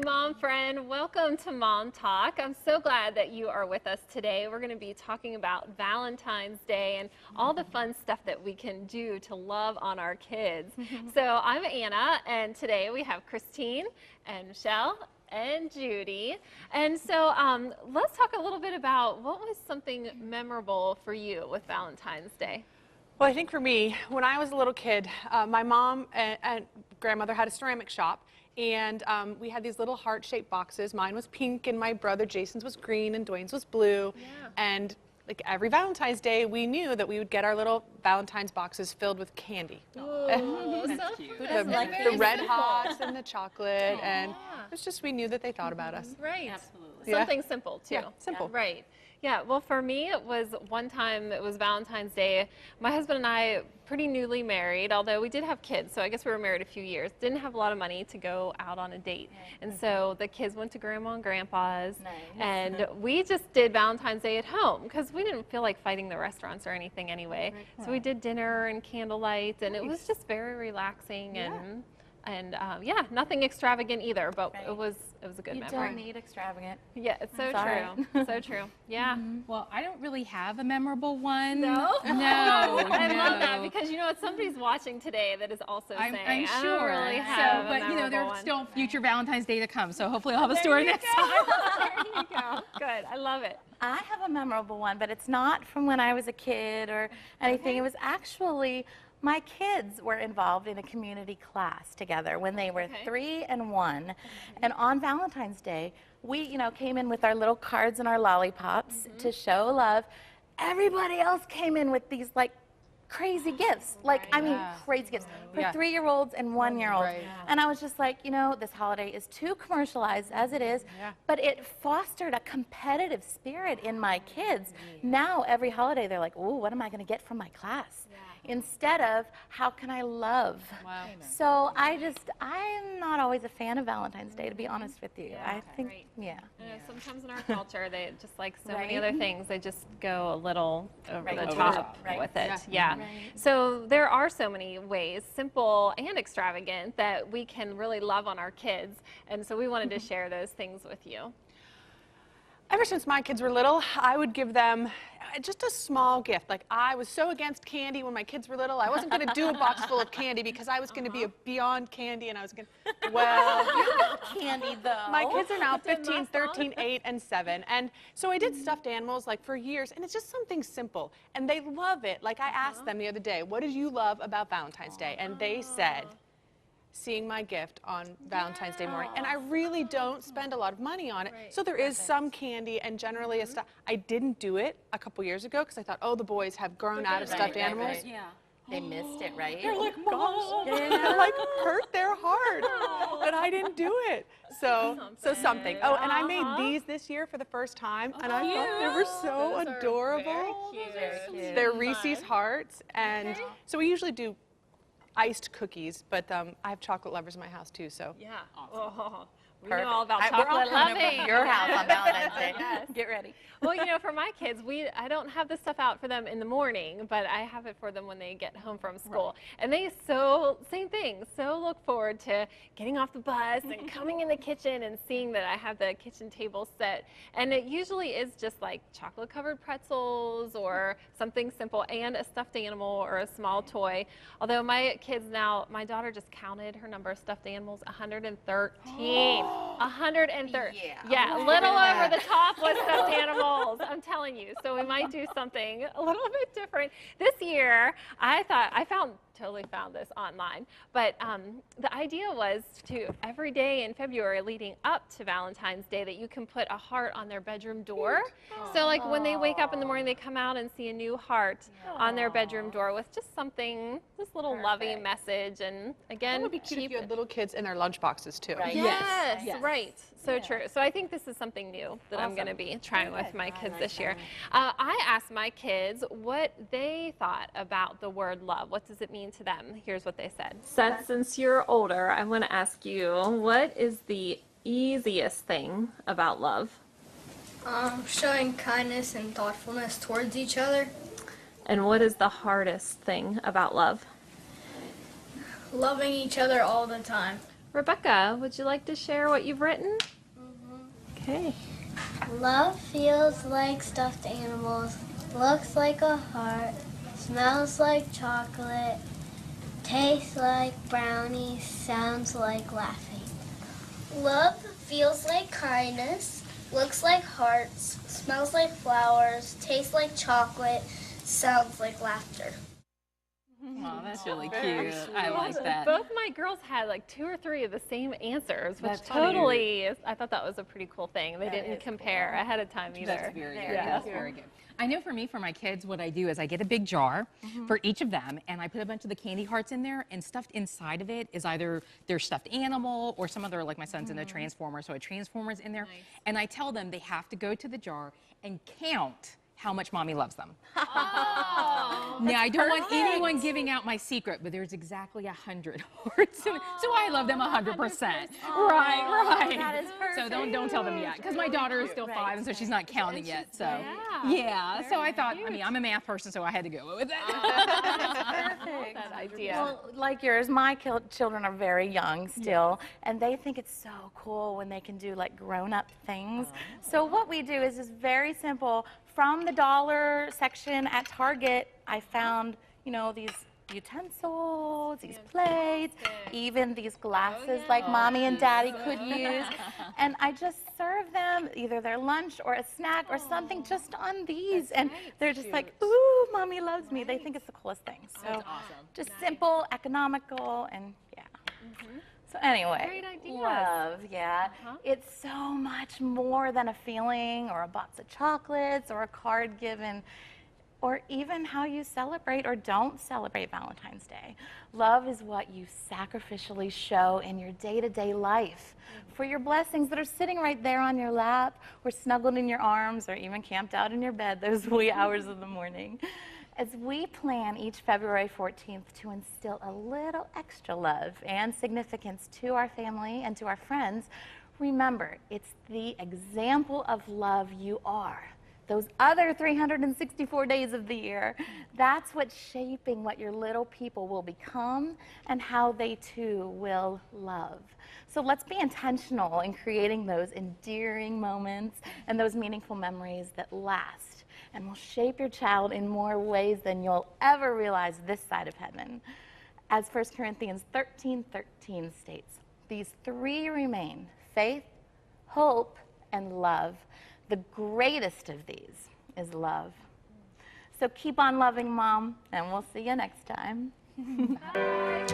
mom friend. Welcome to Mom Talk. I'm so glad that you are with us today. We're going to be talking about Valentine's Day and all the fun stuff that we can do to love on our kids. So I'm Anna, and today we have Christine and Michelle and Judy. And so let's talk a little bit about what was something memorable for you with Valentine's Day. Well, I think for me, when I was a little kid, my mom and grandmother had a ceramic shop, and we had these little heart-shaped boxes. Mine was pink, and my brother Jason's was green, and Dwayne's was blue. Yeah. And like every Valentine's Day, we knew that we would get our little Valentine's boxes filled with candy. Oh, so cute. The Red Hots and the chocolate, and it's just we knew that they thought about us. Right. Absolutely. Something simple too. Yeah, simple. Yeah. Right. Yeah, well, for me, it was one time, it was Valentine's Day. My husband and I, pretty newly married, although we did have kids, so I guess we were married a few years, didn't have a lot of money to go out on a date. And so the kids went to Grandma and Grandpa's, and we just did Valentine's Day at home, because we didn't feel like fighting the restaurants or anything anyway. So we did dinner and candlelight, and it was just very relaxing, and yeah, nothing extravagant either, but it was a good memory. You don't need extravagant. Yeah, it's so true. So true. Yeah. Well, I don't really have a memorable one. No? No. I love that, because you know what, somebody's watching today that is also saying, I'm I sure. don't really have but you know, there's one. still future Valentine's Day to come, so hopefully I'll have a story next time. There you go. Good. I love it. I have a memorable one, but it's not from when I was a kid or anything. It was actually my kids were involved in a community class together when they were 3 and 1. And on Valentine's Day, we, came in with our little cards and our lollipops to show love. Everybody else came in with these like crazy gifts, I mean crazy gifts for 3-year-olds and 1-year-olds. And I was just like, this holiday is too commercialized as it is, but it fostered a competitive spirit in my kids. Now every holiday they're like, ooh, what am I going to get from my class? Instead of, how can I love? So I'm not always a fan of Valentine's Day, to be honest with you. I think, sometimes in our culture, they just like so many other things, they just go a little over the top with it. So there are so many ways, simple and extravagant, that we can really love on our kids. And so we wanted to share those things with you. Ever since my kids were little, I would give them just a small gift. Like, I was so against candy when my kids were little. I wasn't going to do a box full of candy because I was going to be beyond candy, and I was going to, well, candy though. My kids are now 15, 13, 8, and 7. And so I did stuffed animals like for years, and it's just something simple. And they love it. Like, I asked them the other day, what did you love about Valentine's Day? And they said, seeing my gift on Valentine's Day morning. And I really don't spend a lot of money on it. So there is some candy and generally a stuff. I didn't do it a couple years ago because I thought, oh, the boys have grown out of stuffed animals. They missed it, right? They're like, Mom, it like hurt their heart that I didn't do it. So something. Oh, and I made these this year for the first time, and I thought they were so adorable. Very cute. They're Reese's Hearts, and so we usually do iced cookies, but I have chocolate lovers in my house too, so. Yeah. Oh, we know all about chocolate we're all coming loving. over to your house on Valentine's Day. Get ready. Well, for my kids, I don't have this stuff out for them in the morning, but I have it for them when they get home from school. And they same thing, so look forward to getting off the bus and coming in the kitchen and seeing that I have the kitchen table set. And it usually is just like chocolate-covered pretzels or something simple and a stuffed animal or a small toy. Although my kids now, my daughter just counted her number of stuffed animals, 113. 130. Yeah, a little over the top with stuffed animals, I'm telling you. So we might do something a little bit different. This year, I totally found this online, but the idea was to every day in February leading up to Valentine's Day that you can put a heart on their bedroom door. So like when they wake up in the morning, they come out and see a new heart on their bedroom door with just something, this little loving message. And again, that would be cute if you had little kids in their lunch boxes too. Right. Yes, right. So true. So I think this is something new that I'm going to be trying with my kids this year. I asked my kids what they thought about the word love. What does it mean to them? Here's what they said. Seth, since you're older, I want to ask you, what is the easiest thing about love? Showing kindness and thoughtfulness towards each other. And what is the hardest thing about love? Loving each other all the time. Rebecca, would you like to share what you've written? Okay. Love feels like stuffed animals, looks like a heart, smells like chocolate, tastes like brownies, sounds like laughing. Love feels like kindness, looks like hearts, smells like flowers, tastes like chocolate, sounds like laughter. Oh, that's really cute. I like that. Both my girls had like 2 or 3 of the same answers, which That's totally is, I thought that was a pretty cool thing. They didn't compare ahead of time either. That's very good. That's very good. I know for me, for my kids, what I do is I get a big jar for each of them, and I put a bunch of the candy hearts in there, and stuffed inside of it is either their stuffed animal or some other, like my son's in a Transformer, so a Transformer's in there. And I tell them they have to go to the jar and count how much mommy loves them. Now, I don't want anyone giving out my secret, but there's exactly 100 hearts in it. So I love them 100%. Right. That is So don't tell them yet, because my daughter is still 5, and so she's not counting yet. So yeah. So I thought, I mean, I'm a math person, so I had to go with that. Perfect. That idea. Well, like yours, my children are very young still, and they think it's so cool when they can do like grown-up things. So what we do is just very simple. From the dollar section at Target, I found, you know, these utensils, these plates, even these glasses like mommy and daddy could use. And I just serve them either their lunch or a snack or something just on these. And they're just like, ooh, mommy loves me. They think it's the coolest thing. So just simple, economical, and yeah. So anyway, Great ideas. love, yeah. It's so much more than a feeling or a box of chocolates or a card given, or even how you celebrate or don't celebrate Valentine's Day. Love is what you sacrificially show in your day-to-day life for your blessings that are sitting right there on your lap or snuggled in your arms or even camped out in your bed those wee hours of the morning. As we plan each February 14th to instill a little extra love and significance to our family and to our friends, remember, it's the example of love you are. Those other 364 days of the year, that's what's shaping what your little people will become and how they too will love. So let's be intentional in creating those endearing moments and those meaningful memories that last and will shape your child in more ways than you'll ever realize this side of heaven. As 1 Corinthians 13:13 states, these 3 remain: faith, hope, and love. The greatest of these is love. So keep on loving, Mom, and we'll see you next time. Bye.